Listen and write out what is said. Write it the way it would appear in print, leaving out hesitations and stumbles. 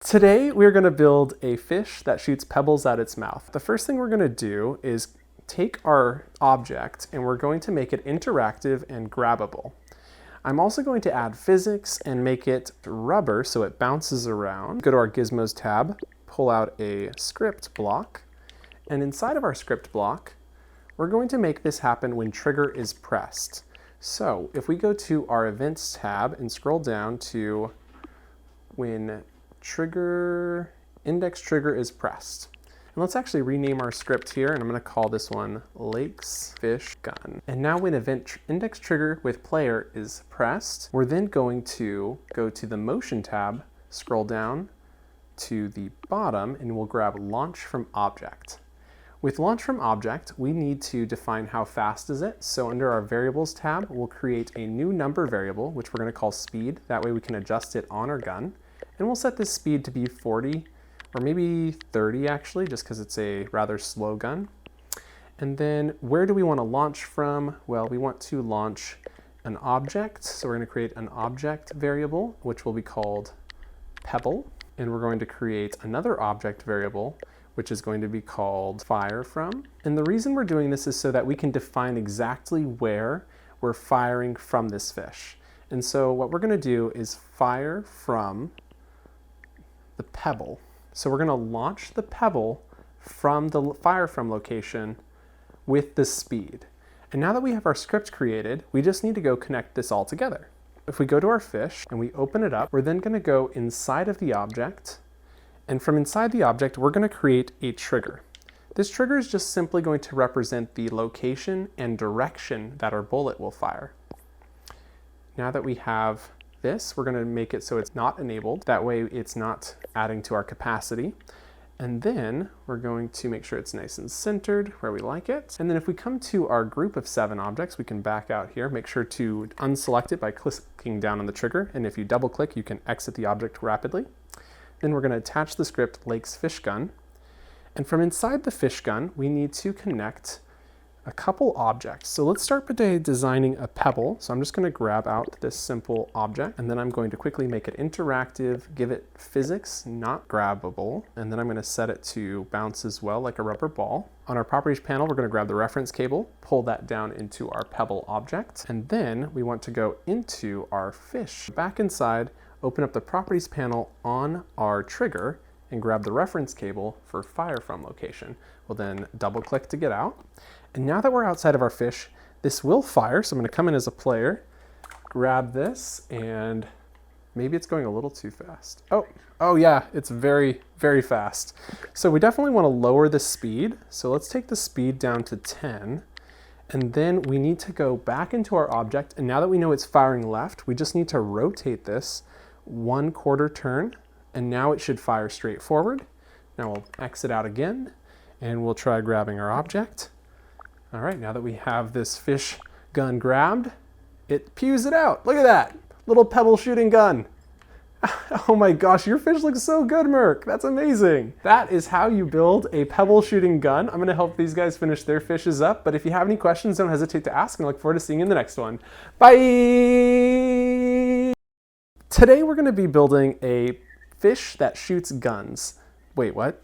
Today we're going to build a fish that shoots pebbles at its mouth. The first thing we're going to do is take our object and we're going to make it interactive and grabbable. I'm also going to add physics and make it rubber so it bounces around. Go to our Gizmos tab, pull out a script block, and inside of our script block, we're going to make this happen when trigger is pressed. So if we go to our events tab and scroll down to when index trigger is pressed. And let's actually rename our script here, and I'm going to call this one Lakes Fish Gun. And now when index trigger with player is pressed, we're then going to go to the motion tab, scroll down to the bottom, and we'll grab launch from object. With launch from object, we need to define how fast is it. So under our variables tab, we'll create a new number variable, which we're going to call speed. That way we can adjust it on our gun. And we'll set this speed to be 40 or maybe 30 actually, just because it's a rather slow gun. And then where do we want to launch from? Well, we want to launch an object. So we're going to create an object variable, which will be called Pebble. And we're going to create another object variable, which is going to be called fire from. And the reason we're doing this is so that we can define exactly where we're firing from this fish. And so what we're going to do is fire from the pebble. So we're going to launch the pebble from the fire from location with the speed. And now that we have our script created, we just need to go connect this all together. If we go to our fish and we open it up, we're then going to go inside of the object. And from inside the object, we're going to create a trigger. This trigger is just simply going to represent the location and direction that our bullet will fire. Now that we have this, we're going to make it so it's not enabled. That way it's not adding to our capacity. And then we're going to make sure it's nice and centered where we like it. And then if we come to our group of 7 objects, we can back out here. Make sure to unselect it by clicking down on the trigger. And if you double click, you can exit the object rapidly. Then we're going to attach the script Lakes Fish Gun. And from inside the fish gun, we need to connect a couple objects. So let's start by designing a pebble. So I'm just going to grab out this simple object, and then I'm going to quickly make it interactive, give it physics, not grabbable, and then I'm going to set it to bounce as well, like a rubber ball. On our properties panel, we're going to grab the reference cable, pull that down into our pebble object, and then we want to go into our fish. Back inside, open up the properties panel on our trigger, and grab the reference cable for fire from location. We'll then double click to get out. And now that we're outside of our fish, this will fire. So I'm going to come in as a player, grab this, and maybe it's going a little too fast. Oh yeah, it's very, very fast. So we definitely want to lower the speed. So let's take the speed down to 10. And then we need to go back into our object. And now that we know it's firing left, we just need to rotate this 1/4 turn. And now it should fire straight forward. Now we'll exit out again, and we'll try grabbing our object. All right, now that we have this fish gun grabbed, it pews it out. Look at that, little pebble shooting gun. Oh my gosh, your fish looks so good, Merc. That's amazing. That is how you build a pebble shooting gun. I'm gonna help these guys finish their fishes up, but if you have any questions, don't hesitate to ask, and I look forward to seeing you in the next one. Bye! Today we're gonna be building a fish that shoots guns. Wait, what?